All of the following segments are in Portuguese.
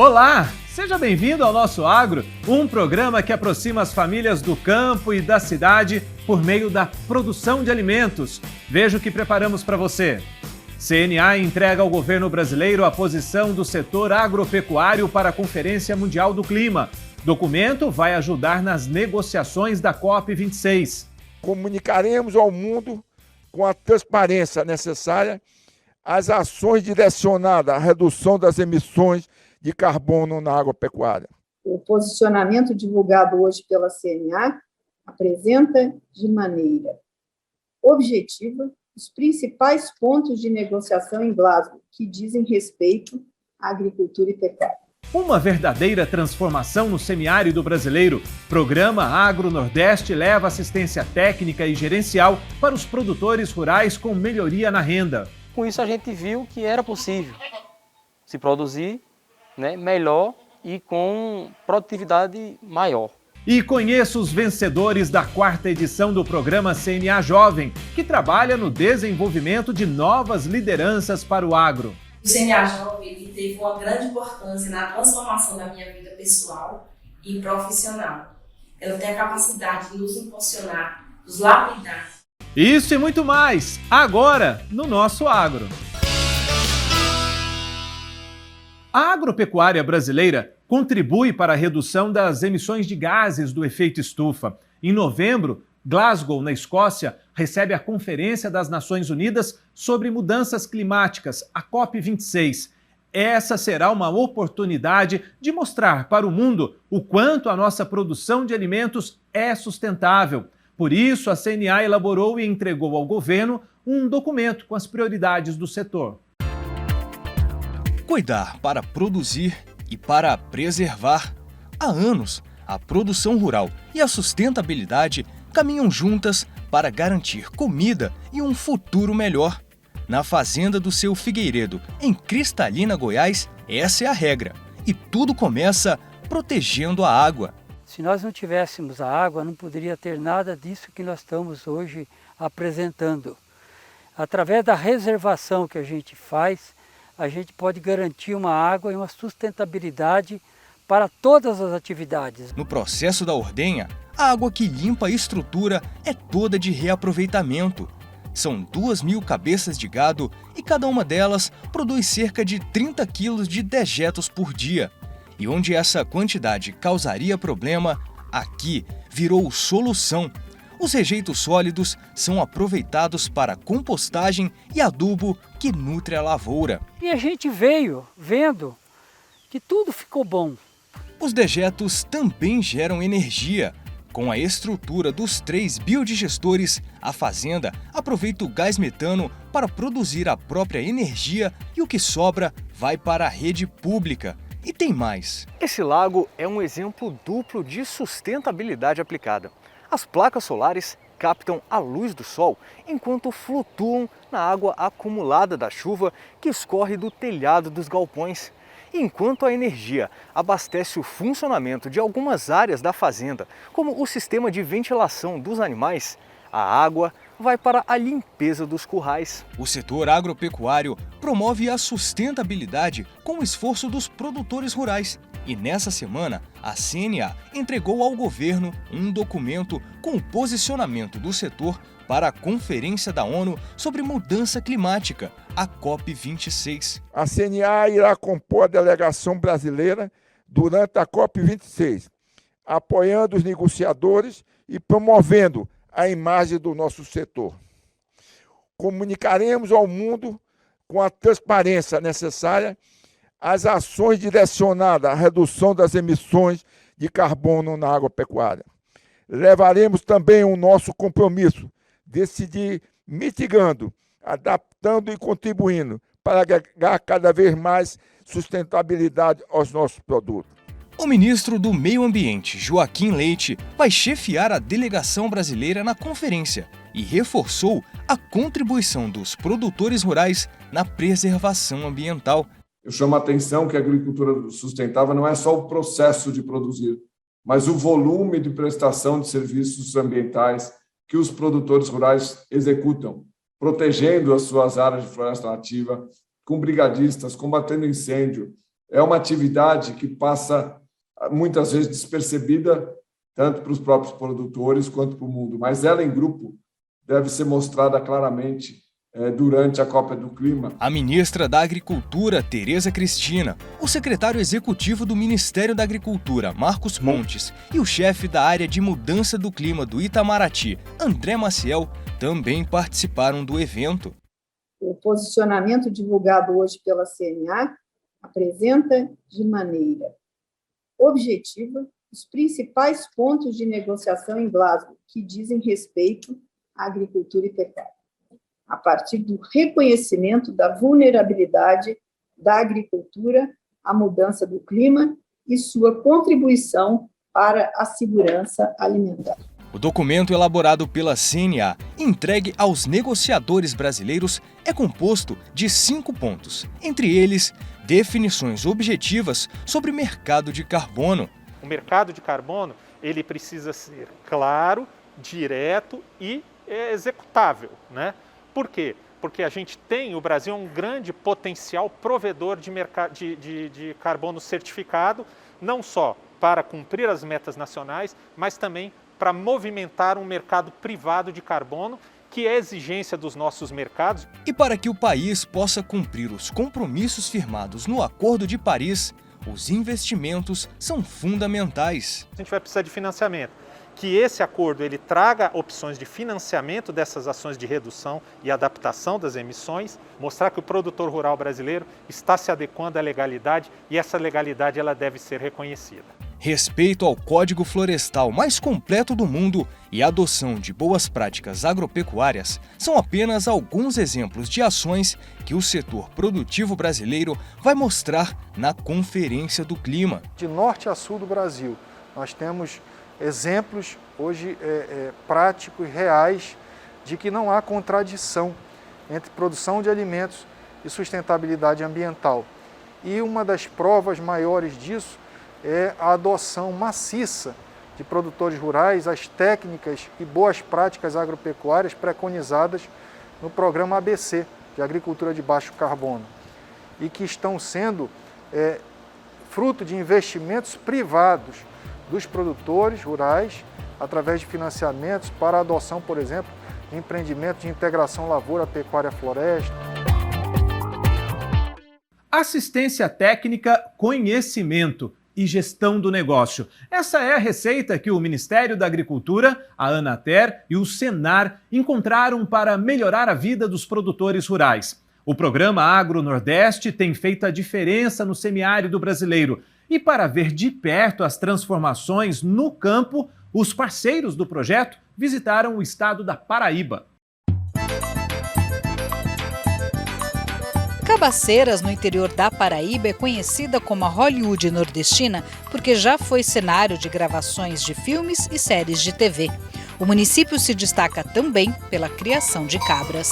Olá! Seja bem-vindo ao Nosso Agro, um programa que aproxima as famílias do campo e da cidade por meio da produção de alimentos. Veja o que preparamos para você. CNA entrega ao governo brasileiro a posição do setor agropecuário para a Conferência Mundial do Clima. Documento vai ajudar nas negociações da COP26. Comunicaremos ao mundo com a transparência necessária as ações direcionadas à redução das emissões de carbono na agropecuária. O posicionamento divulgado hoje pela CNA apresenta de maneira objetiva os principais pontos de negociação em Glasgow que dizem respeito à agricultura e pecuária. Uma verdadeira transformação no semiárido brasileiro. Programa Agro Nordeste leva assistência técnica e gerencial para os produtores rurais com melhoria na renda. Com isso a gente viu que era possível se produzir melhor e com produtividade maior. E conheça os vencedores da 4ª edição do programa CNA Jovem, que trabalha no desenvolvimento de novas lideranças para o agro. O CNA Jovem ele teve uma grande importância na transformação da minha vida pessoal e profissional. Ela tem a capacidade de nos impulsionar, nos lapidar. Isso e muito mais, agora no Nosso Agro. A agropecuária brasileira contribui para a redução das emissões de gases do efeito estufa. Em novembro, Glasgow, na Escócia, recebe a Conferência das Nações Unidas sobre Mudanças Climáticas, a COP26. Essa será uma oportunidade de mostrar para o mundo o quanto a nossa produção de alimentos é sustentável. Por isso, a CNA elaborou e entregou ao governo um documento com as prioridades do setor. Cuidar para produzir e para preservar. Há anos, a produção rural e a sustentabilidade caminham juntas para garantir comida e um futuro melhor. Na fazenda do Seu Figueiredo, em Cristalina, Goiás, essa é a regra. E tudo começa protegendo a água. Se nós não tivéssemos a água, não poderia ter nada disso que nós estamos hoje apresentando. Através da reservação que a gente faz, a gente pode garantir uma água e uma sustentabilidade para todas as atividades. No processo da ordenha, a água que limpa a estrutura é toda de reaproveitamento. São 2.000 cabeças de gado e cada uma delas produz cerca de 30 quilos de dejetos por dia. E onde essa quantidade causaria problema, aqui virou solução. Os rejeitos sólidos são aproveitados para compostagem e adubo que nutre a lavoura. E a gente veio vendo que tudo ficou bom. Os dejetos também geram energia. Com a estrutura dos 3 biodigestores, a fazenda aproveita o gás metano para produzir a própria energia e o que sobra vai para a rede pública. E tem mais. Esse lago é um exemplo duplo de sustentabilidade aplicada. As placas solares captam a luz do sol enquanto flutuam na água acumulada da chuva que escorre do telhado dos galpões. Enquanto a energia abastece o funcionamento de algumas áreas da fazenda, como o sistema de ventilação dos animais, a água vai para a limpeza dos currais. O setor agropecuário promove a sustentabilidade com o esforço dos produtores rurais. E nessa semana, a CNA entregou ao governo um documento com o posicionamento do setor para a Conferência da ONU sobre Mudança Climática, a COP26. A CNA irá compor a delegação brasileira durante a COP26, apoiando os negociadores e promovendo a imagem do nosso setor. Comunicaremos ao mundo com a transparência necessária as ações direcionadas à redução das emissões de carbono na agropecuária. Levaremos também o nosso compromisso de decidir mitigando, adaptando e contribuindo para agregar cada vez mais sustentabilidade aos nossos produtos. O ministro do Meio Ambiente, Joaquim Leite, vai chefiar a delegação brasileira na conferência e reforçou a contribuição dos produtores rurais na preservação ambiental. Eu chamo a atenção que a agricultura sustentável não é só o processo de produzir, mas o volume de prestação de serviços ambientais que os produtores rurais executam, protegendo as suas áreas de floresta nativa, com brigadistas, combatendo incêndio, é uma atividade que passa muitas vezes despercebida, tanto para os próprios produtores quanto para o mundo, mas ela em grupo deve ser mostrada claramente durante a COP do Clima. A ministra da Agricultura, Tereza Cristina, o secretário executivo do Ministério da Agricultura, Marcos Montes, e o chefe da área de mudança do clima do Itamaraty, André Maciel, também participaram do evento. O posicionamento divulgado hoje pela CNA apresenta de maneira objetiva os principais pontos de negociação em Glasgow que dizem respeito à agricultura e pecuária, a partir do reconhecimento da vulnerabilidade da agricultura à mudança do clima e sua contribuição para a segurança alimentar. O documento elaborado pela CNA, entregue aos negociadores brasileiros, é composto de 5 pontos, entre eles, definições objetivas sobre o mercado de carbono. O mercado de carbono, ele precisa ser claro, direto e executável, né? Por quê? Porque o Brasil é um grande potencial provedor de carbono certificado, não só para cumprir as metas nacionais, mas também para movimentar um mercado privado de carbono, que é exigência dos nossos mercados. E para que o país possa cumprir os compromissos firmados no Acordo de Paris, os investimentos são fundamentais. A gente vai precisar de financiamento. Que esse acordo ele traga opções de financiamento dessas ações de redução e adaptação das emissões, mostrar que o produtor rural brasileiro está se adequando à legalidade e essa legalidade ela deve ser reconhecida. Respeito ao Código Florestal mais completo do mundo e a adoção de boas práticas agropecuárias são apenas alguns exemplos de ações que o setor produtivo brasileiro vai mostrar na Conferência do Clima. De norte a sul do Brasil, nós temos exemplos hoje práticos e reais de que não há contradição entre produção de alimentos e sustentabilidade ambiental. E uma das provas maiores disso é a adoção maciça de produtores rurais, as técnicas e boas práticas agropecuárias preconizadas no programa ABC, de Agricultura de Baixo Carbono, e que estão sendo fruto de investimentos privados dos produtores rurais, através de financiamentos para a adoção, por exemplo, de empreendimentos de integração lavoura-pecuária-floresta. Assistência técnica, conhecimento e gestão do negócio. Essa é a receita que o Ministério da Agricultura, a Anater e o Senar encontraram para melhorar a vida dos produtores rurais. O programa Agro Nordeste tem feito a diferença no semiárido brasileiro. E para ver de perto as transformações no campo, os parceiros do projeto visitaram o estado da Paraíba. Cabaceiras, no interior da Paraíba, é conhecida como a Hollywood nordestina porque já foi cenário de gravações de filmes e séries de TV. O município se destaca também pela criação de cabras.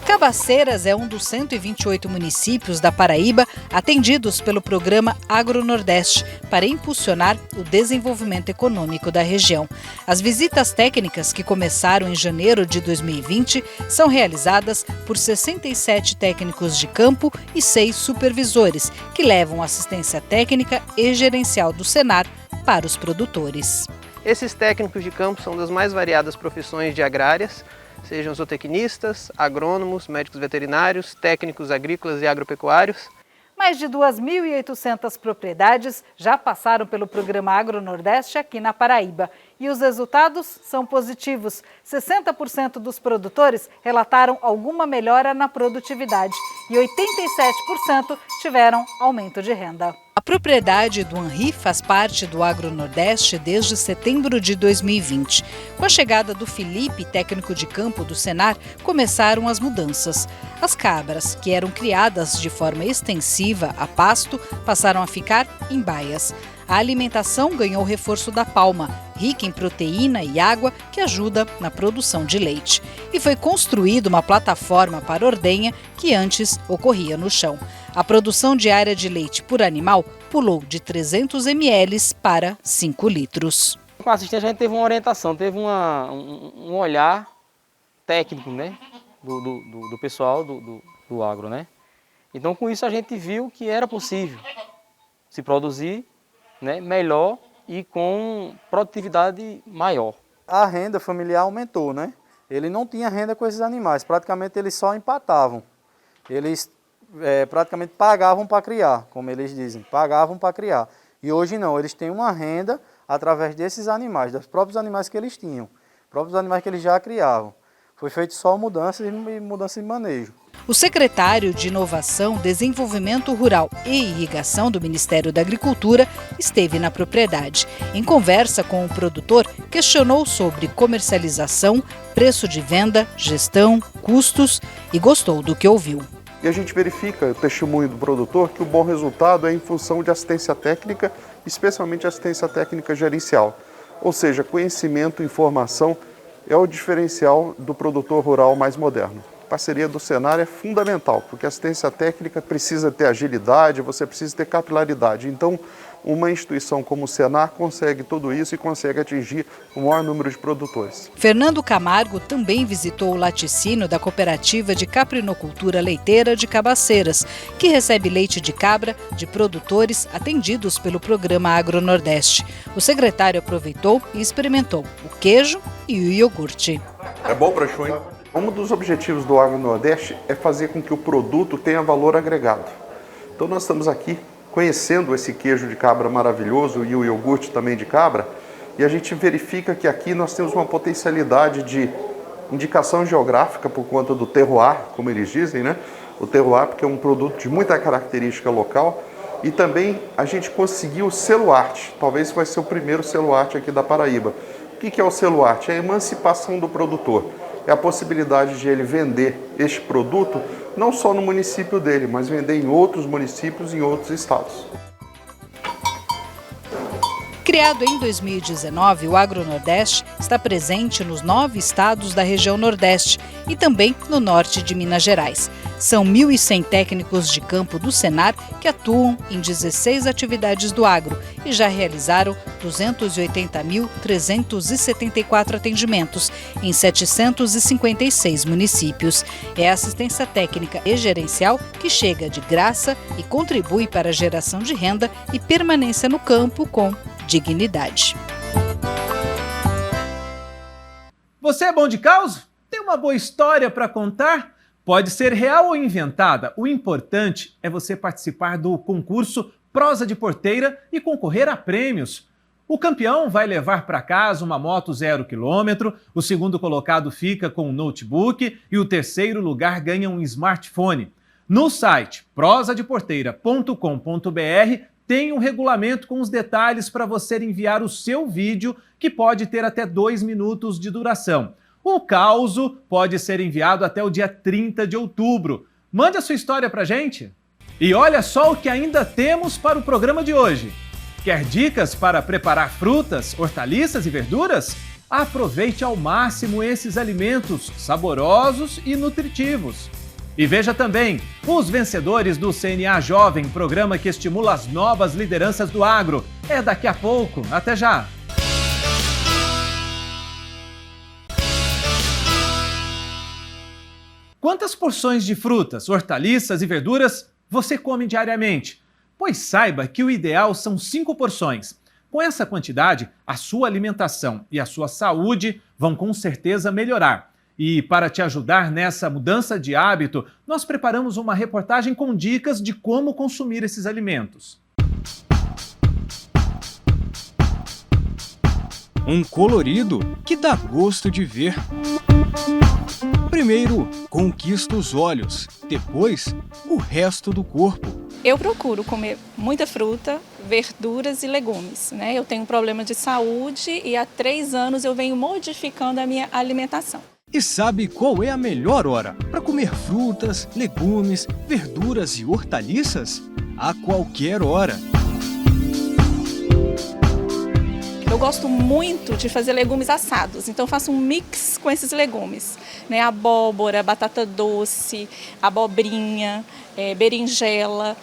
Cabaceiras é um dos 128 municípios da Paraíba atendidos pelo programa Agro Nordeste para impulsionar o desenvolvimento econômico da região. As visitas técnicas, que começaram em janeiro de 2020, são realizadas por 67 técnicos de campo e 6 supervisores, que levam assistência técnica e gerencial do Senar para os produtores. Esses técnicos de campo são das mais variadas profissões de agrárias, sejam zootecnistas, agrônomos, médicos veterinários, técnicos agrícolas e agropecuários. Mais de 2.800 propriedades já passaram pelo programa Agro Nordeste aqui na Paraíba. E os resultados são positivos. 60% dos produtores relataram alguma melhora na produtividade e 87% tiveram aumento de renda. A propriedade do Henri faz parte do Agro Nordeste desde setembro de 2020. Com a chegada do Felipe, técnico de campo do Senar, começaram as mudanças. As cabras, que eram criadas de forma extensiva a pasto, passaram a ficar em baias. A alimentação ganhou reforço da palma, rica em proteína e água, que ajuda na produção de leite. E foi construída uma plataforma para ordenha que antes ocorria no chão. A produção diária de leite por animal pulou de 300 ml para 5 litros. Com a assistência a gente teve uma orientação, teve um olhar técnico, né, do pessoal do agro, né? Então, com isso, a gente viu que era possível se produzir, né, melhor e com produtividade maior. A renda familiar aumentou, né? Ele não tinha renda com esses animais, praticamente eles só empatavam. Eles praticamente pagavam para criar, como eles dizem, pagavam para criar. E hoje não, eles têm uma renda através desses animais, dos próprios animais que eles tinham, próprios animais que eles já criavam. Foi feito só mudanças e mudança de manejo. O secretário de Inovação, Desenvolvimento Rural e Irrigação do Ministério da Agricultura esteve na propriedade. Em conversa com o produtor, questionou sobre comercialização, preço de venda, gestão, custos e gostou do que ouviu. E a gente verifica o testemunho do produtor que o bom resultado é em função de assistência técnica, especialmente assistência técnica gerencial. Ou seja, conhecimento e informação é o diferencial do produtor rural mais moderno. A parceria do Senar é fundamental, porque a assistência técnica precisa ter agilidade, você precisa ter capilaridade. Então, uma instituição como o Senar consegue tudo isso e consegue atingir o maior número de produtores. Fernando Camargo também visitou o laticínio da Cooperativa de Caprinocultura Leiteira de Cabaceiras, que recebe leite de cabra de produtores atendidos pelo programa Agronordeste. O secretário aproveitou e experimentou o queijo e o iogurte. É bom para chu, hein? Um dos objetivos do Agronordeste é fazer com que o produto tenha valor agregado. Então nós estamos aqui conhecendo esse queijo de cabra maravilhoso e o iogurte também de cabra, e a gente verifica que aqui nós temos uma potencialidade de indicação geográfica por conta do terroir, como eles dizem, né? O terroir porque é um produto de muita característica local, e também a gente conseguiu o selo arte, talvez vai ser o primeiro selo arte aqui da Paraíba. O que é o selo arte? É a emancipação do produtor. É a possibilidade de ele vender este produto não só no município dele, mas vender em outros municípios e em outros estados. Criado em 2019, o Agronordeste está presente nos 9 estados da região Nordeste e também no norte de Minas Gerais. São 1.100 técnicos de campo do Senar que atuam em 16 atividades do agro e já realizaram 280.374 atendimentos em 756 municípios. É a assistência técnica e gerencial que chega de graça e contribui para a geração de renda e permanência no campo com dignidade. Você é bom de causa? Tem uma boa história para contar? Pode ser real ou inventada. O importante é você participar do concurso Prosa de Porteira e concorrer a prêmios. O campeão vai levar para casa uma moto 0 km, o segundo colocado fica com um notebook e o terceiro lugar ganha um smartphone. No site prosadeporteira.com.br tem um regulamento com os detalhes para você enviar o seu vídeo, que pode ter até 2 minutos de duração. O causo pode ser enviado até o dia 30 de outubro. Mande a sua história para a gente. E olha só o que ainda temos para o programa de hoje. Quer dicas para preparar frutas, hortaliças e verduras? Aproveite ao máximo esses alimentos saborosos e nutritivos. E veja também os vencedores do CNA Jovem, programa que estimula as novas lideranças do agro. É daqui a pouco. Até já! Quantas porções de frutas, hortaliças e verduras você come diariamente? Pois saiba que o ideal são 5 porções. Com essa quantidade, a sua alimentação e a sua saúde vão com certeza melhorar. E para te ajudar nessa mudança de hábito, nós preparamos uma reportagem com dicas de como consumir esses alimentos. Um colorido que dá gosto de ver. Primeiro, conquista os olhos, depois, o resto do corpo. Eu procuro comer muita fruta, verduras e legumes, né? Eu tenho um problema de saúde e há 3 anos eu venho modificando a minha alimentação. E sabe qual é a melhor hora para comer frutas, legumes, verduras e hortaliças? A qualquer hora. Eu gosto muito de fazer legumes assados, então eu faço um mix com esses legumes, né? Abóbora, batata doce, abobrinha, berinjela.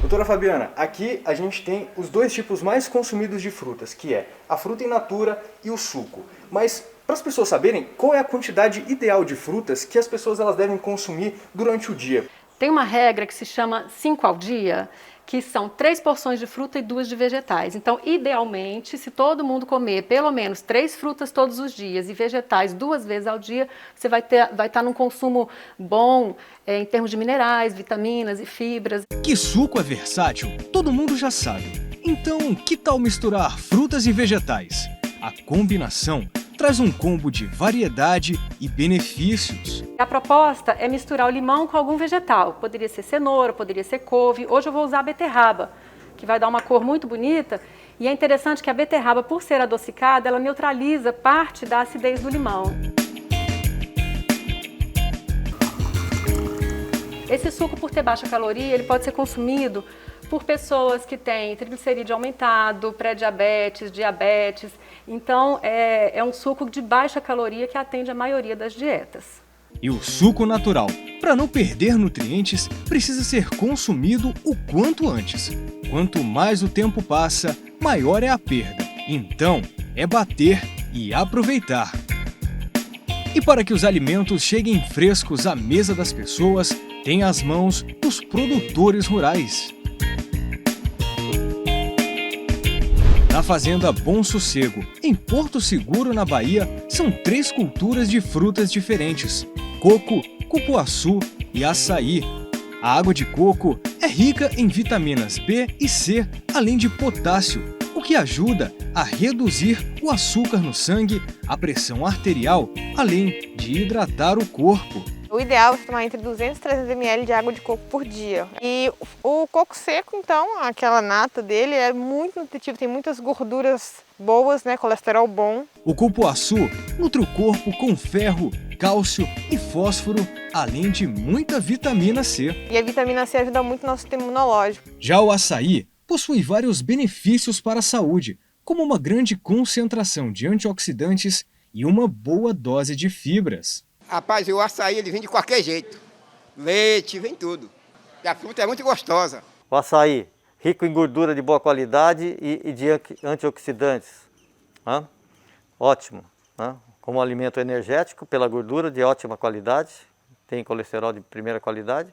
Doutora Fabiana, aqui a gente tem os 2 tipos mais consumidos de frutas, que é a fruta in natura e o suco. Mas para as pessoas saberem qual é a quantidade ideal de frutas que as pessoas devem consumir durante o dia. Tem uma regra que se chama 5 ao dia, que são 3 porções de fruta e 2 de vegetais. Então, idealmente, se todo mundo comer pelo menos 3 frutas todos os dias e vegetais 2 vezes ao dia, você vai estar num consumo bom em termos de minerais, vitaminas e fibras. Que suco é versátil, todo mundo já sabe. Então, que tal misturar frutas e vegetais? A combinação traz um combo de variedade e benefícios. A proposta é misturar o limão com algum vegetal. Poderia ser cenoura, poderia ser couve. Hoje eu vou usar a beterraba, que vai dar uma cor muito bonita. E é interessante que a beterraba, por ser adocicada, ela neutraliza parte da acidez do limão. Esse suco, por ter baixa caloria, ele pode ser consumido por pessoas que têm triglicerídeo aumentado, pré-diabetes, diabetes. Então, é um suco de baixa caloria que atende a maioria das dietas. E o suco natural, para não perder nutrientes, precisa ser consumido o quanto antes. Quanto mais o tempo passa, maior é a perda. Então, é bater e aproveitar. E para que os alimentos cheguem frescos à mesa das pessoas, tem as mãos dos produtores rurais. Na Fazenda Bom Sossego, em Porto Seguro, na Bahia, são 3 culturas de frutas diferentes: coco, cupuaçu e açaí. A água de coco é rica em vitaminas B e C, além de potássio, o que ajuda a reduzir o açúcar no sangue, a pressão arterial, além de hidratar o corpo. O ideal é tomar entre 200 e 300 ml de água de coco por dia. E o coco seco, então, aquela nata dele é muito nutritivo, tem muitas gorduras boas, né, colesterol bom. O cupuaçu nutre o corpo com ferro, cálcio e fósforo, além de muita vitamina C. E a vitamina C ajuda muito no nosso sistema imunológico. Já o açaí possui vários benefícios para a saúde, como uma grande concentração de antioxidantes e uma boa dose de fibras. Rapaz, o açaí ele vem de qualquer jeito. Leite, vem tudo. E a fruta é muito gostosa. O açaí, rico em gordura de boa qualidade e de antioxidantes. Ótimo. Como alimento energético, pela gordura de ótima qualidade. Tem colesterol de primeira qualidade.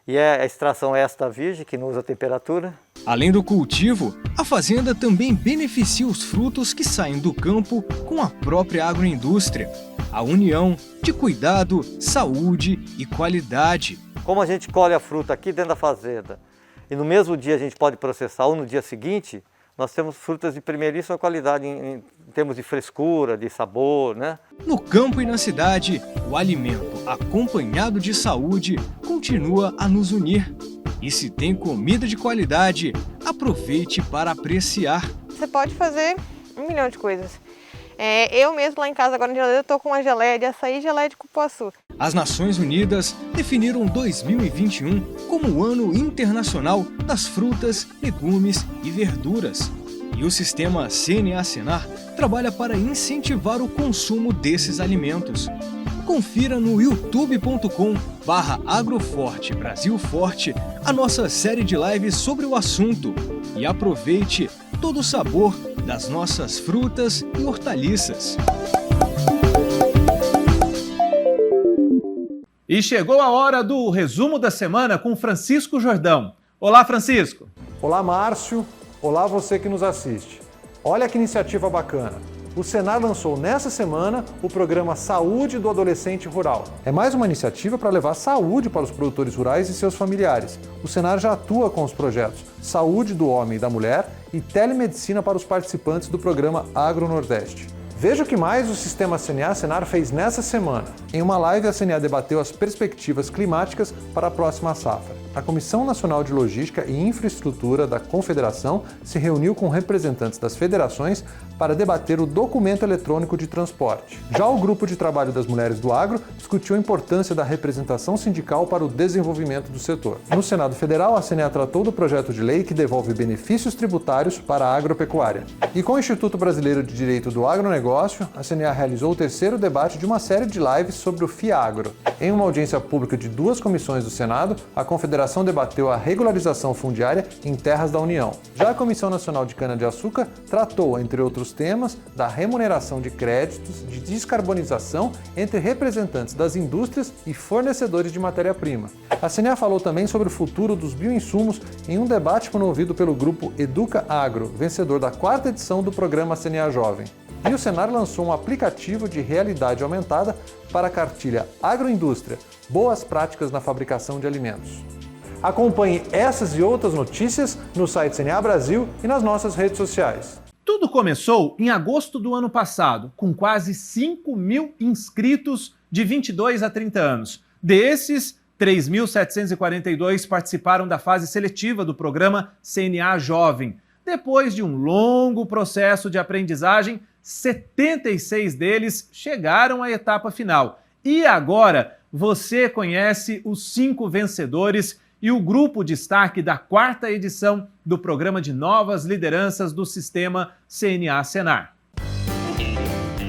E é a extração extra virgem, que não usa temperatura. Além do cultivo, a fazenda também beneficia os frutos que saem do campo com a própria agroindústria. A união de cuidado, saúde e qualidade. Como a gente colhe a fruta aqui dentro da fazenda e no mesmo dia a gente pode processar ou no dia seguinte, nós temos frutas de primeiríssima qualidade em termos de frescura, de sabor, né? No campo e na cidade, o alimento acompanhado de saúde continua a nos unir. E se tem comida de qualidade, aproveite para apreciar. Você pode fazer 1 milhão de coisas. Eu mesmo lá em casa, agora na geladeira, estou com uma geleia de açaí e geleia de cupuaçu. As Nações Unidas definiram 2021 como o Ano Internacional das Frutas, Legumes e Verduras. E o sistema CNA-Senar trabalha para incentivar o consumo desses alimentos. Confira no youtube.com/agroforte Brasil Forte a nossa série de lives sobre o assunto e aproveite todo o sabor das nossas frutas e hortaliças. E chegou a hora do resumo da semana com Francisco Jordão. Olá, Francisco. Olá, Márcio. Olá, você que nos assiste. Olha que iniciativa bacana. O Senar lançou nessa semana o programa Saúde do Adolescente Rural. É mais uma iniciativa para levar saúde para os produtores rurais e seus familiares. O Senar já atua com os projetos Saúde do Homem e da Mulher e Telemedicina para os participantes do programa Agro Nordeste. Veja o que mais o Sistema CNA-Senar fez nessa semana. Em uma live, a CNA debateu as perspectivas climáticas para a próxima safra. A Comissão Nacional de Logística e Infraestrutura da Confederação se reuniu com representantes das federações para debater o documento eletrônico de transporte. Já o Grupo de Trabalho das Mulheres do Agro discutiu a importância da representação sindical para o desenvolvimento do setor. No Senado Federal, a CNA tratou do projeto de lei que devolve benefícios tributários para a agropecuária. E com o Instituto Brasileiro de Direito do Agronegócio, a CNA realizou o 3º debate de uma série de lives sobre o FIAGRO. Em uma audiência pública de 2 comissões do Senado, a Confederação debateu a regularização fundiária em terras da União. Já a Comissão Nacional de Cana-de-Açúcar tratou, entre outros os temas da remuneração de créditos de descarbonização entre representantes das indústrias e fornecedores de matéria-prima. A CNA falou também sobre o futuro dos bioinsumos em um debate promovido pelo grupo Educa Agro, vencedor da 4ª edição do programa CNA Jovem. E o Senar lançou um aplicativo de realidade aumentada para a cartilha Agroindústria, Boas Práticas na Fabricação de Alimentos. Acompanhe essas e outras notícias no site CNA Brasil e nas nossas redes sociais. Tudo começou em agosto do ano passado, com quase 5 mil inscritos de 22 a 30 anos. Desses, 3.742 participaram da fase seletiva do programa CNA Jovem. Depois de um longo processo de aprendizagem, 76 deles chegaram à etapa final. E agora, você conhece os 5 vencedores e o grupo destaque da 4ª edição do Programa de Novas Lideranças do Sistema CNA-Senar.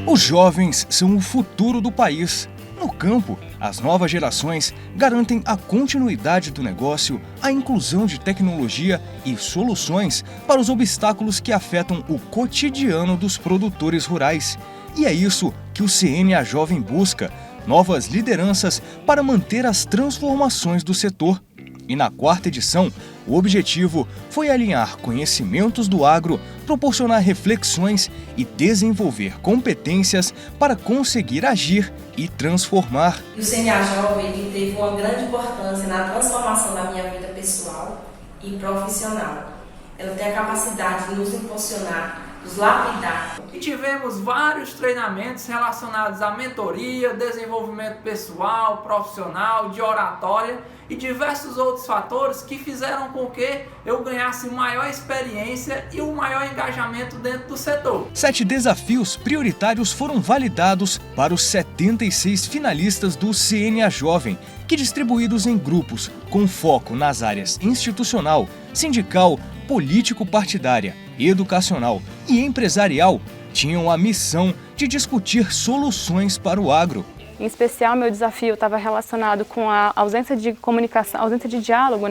Os jovens são o futuro do país. No campo, as novas gerações garantem a continuidade do negócio, a inclusão de tecnologia e soluções para os obstáculos que afetam o cotidiano dos produtores rurais. E é isso que o CNA Jovem busca, novas lideranças para manter as transformações do setor. E na 4ª edição, o objetivo foi alinhar conhecimentos do agro, proporcionar reflexões e desenvolver competências para conseguir agir e transformar. O CNA Jovem teve uma grande importância na transformação da minha vida pessoal e profissional. Ela tem a capacidade de nos impulsionar, nos lapidar. E tivemos vários treinamentos relacionados à mentoria, desenvolvimento pessoal, profissional, de oratória e diversos outros fatores que fizeram com que eu ganhasse maior experiência e um maior engajamento dentro do setor. 7 desafios prioritários foram validados para os 76 finalistas do CNA Jovem, que distribuídos em grupos com foco nas áreas institucional, sindical, político-partidária, educacional e empresarial, tinham a missão de discutir soluções para o agro. Em especial, meu desafio estava relacionado com a ausência de comunicação, ausência de diálogo,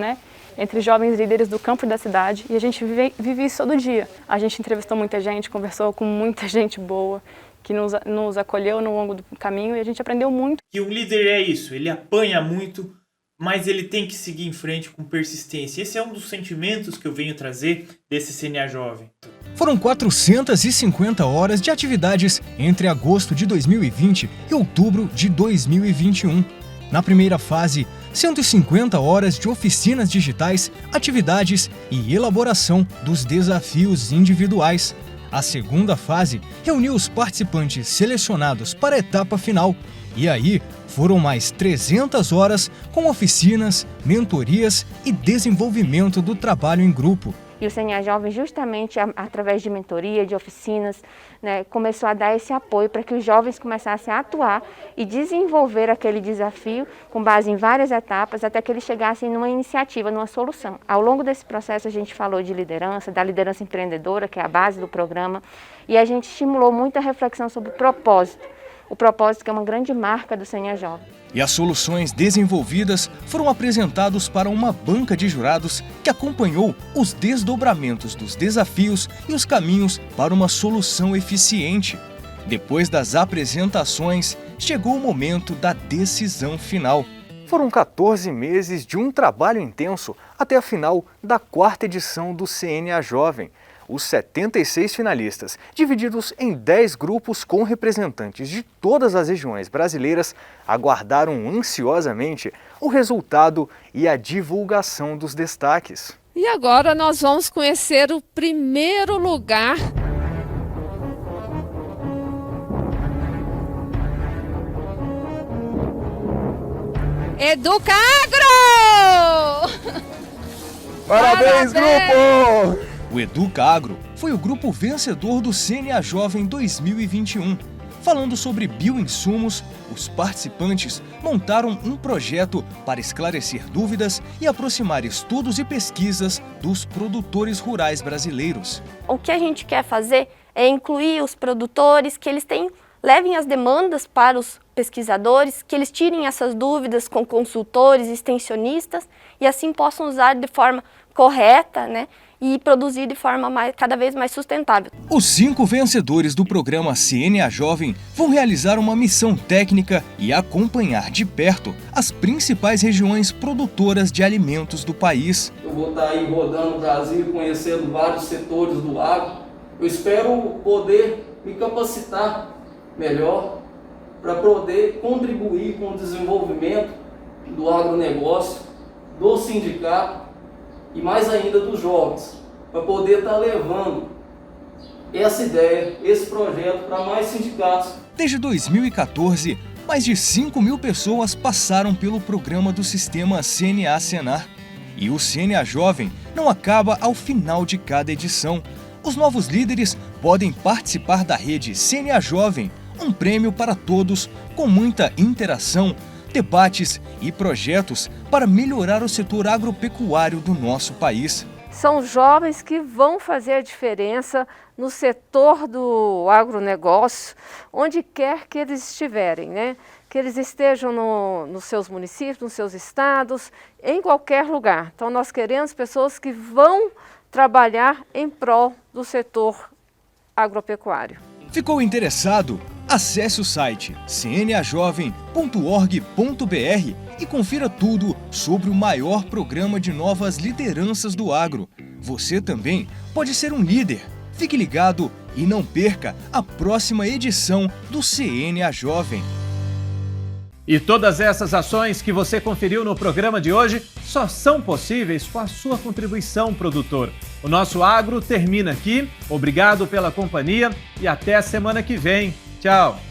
entre jovens líderes do campo e da cidade, e a gente vive isso todo dia. A gente entrevistou muita gente, conversou com muita gente boa, que nos acolheu ao longo do caminho, e a gente aprendeu muito. E o líder é isso, ele apanha muito, mas ele tem que seguir em frente com persistência. Esse é um dos sentimentos que eu venho trazer desse CNA Jovem. Foram 450 horas de atividades entre agosto de 2020 e outubro de 2021. Na primeira fase, 150 horas de oficinas digitais, atividades e elaboração dos desafios individuais. A segunda fase reuniu os participantes selecionados para a etapa final. E aí, foram mais 300 horas com oficinas, mentorias e desenvolvimento do trabalho em grupo. E o CNA Jovem, justamente através de mentoria, de oficinas, começou a dar esse apoio para que os jovens começassem a atuar e desenvolver aquele desafio com base em várias etapas, até que eles chegassem numa iniciativa, numa solução. Ao longo desse processo a gente falou de liderança, da liderança empreendedora, que é a base do programa, e a gente estimulou muita reflexão sobre o propósito que é uma grande marca do CNA Jovem. E as soluções desenvolvidas foram apresentadas para uma banca de jurados que acompanhou os desdobramentos dos desafios e os caminhos para uma solução eficiente. Depois das apresentações, chegou o momento da decisão final. Foram 14 meses de um trabalho intenso até a final da 4ª edição do CNA Jovem. Os 76 finalistas, divididos em 10 grupos com representantes de todas as regiões brasileiras, aguardaram ansiosamente o resultado e a divulgação dos destaques. E agora nós vamos conhecer o primeiro lugar. Educa Agro! Parabéns, grupo! O Educa Agro foi o grupo vencedor do CNA Jovem 2021. Falando sobre bioinsumos, os participantes montaram um projeto para esclarecer dúvidas e aproximar estudos e pesquisas dos produtores rurais brasileiros. O que a gente quer fazer é incluir os produtores, que eles levem as demandas para os pesquisadores, que eles tirem essas dúvidas com consultores, extensionistas, e assim possam usar de forma correta, e produzir de forma cada vez mais sustentável. Os 5 vencedores do programa CNA Jovem vão realizar uma missão técnica e acompanhar de perto as principais regiões produtoras de alimentos do país. Eu vou estar aí rodando o Brasil, conhecendo vários setores do agro. Eu espero poder me capacitar melhor para poder contribuir com o desenvolvimento do agronegócio, do sindicato e mais ainda dos jovens, para poder estar levando essa ideia, esse projeto para mais sindicatos. Desde 2014, mais de 5.000 pessoas passaram pelo programa do sistema CNA-Senar. E o CNA Jovem não acaba ao final de cada edição. Os novos líderes podem participar da rede CNA Jovem, um prêmio para todos, com muita interação, debates e projetos para melhorar o setor agropecuário do nosso país. São jovens que vão fazer a diferença no setor do agronegócio, onde quer que eles estiverem, né? Que eles estejam nos seus municípios, nos seus estados, em qualquer lugar. Então nós queremos pessoas que vão trabalhar em prol do setor agropecuário. Ficou interessado? Acesse o site cnajovem.org.br e confira tudo sobre o maior programa de novas lideranças do agro. Você também pode ser um líder. Fique ligado e não perca a próxima edição do CNA Jovem. E todas essas ações que você conferiu no programa de hoje só são possíveis com a sua contribuição, produtor. O nosso agro termina aqui. Obrigado pela companhia e até a semana que vem. Tchau!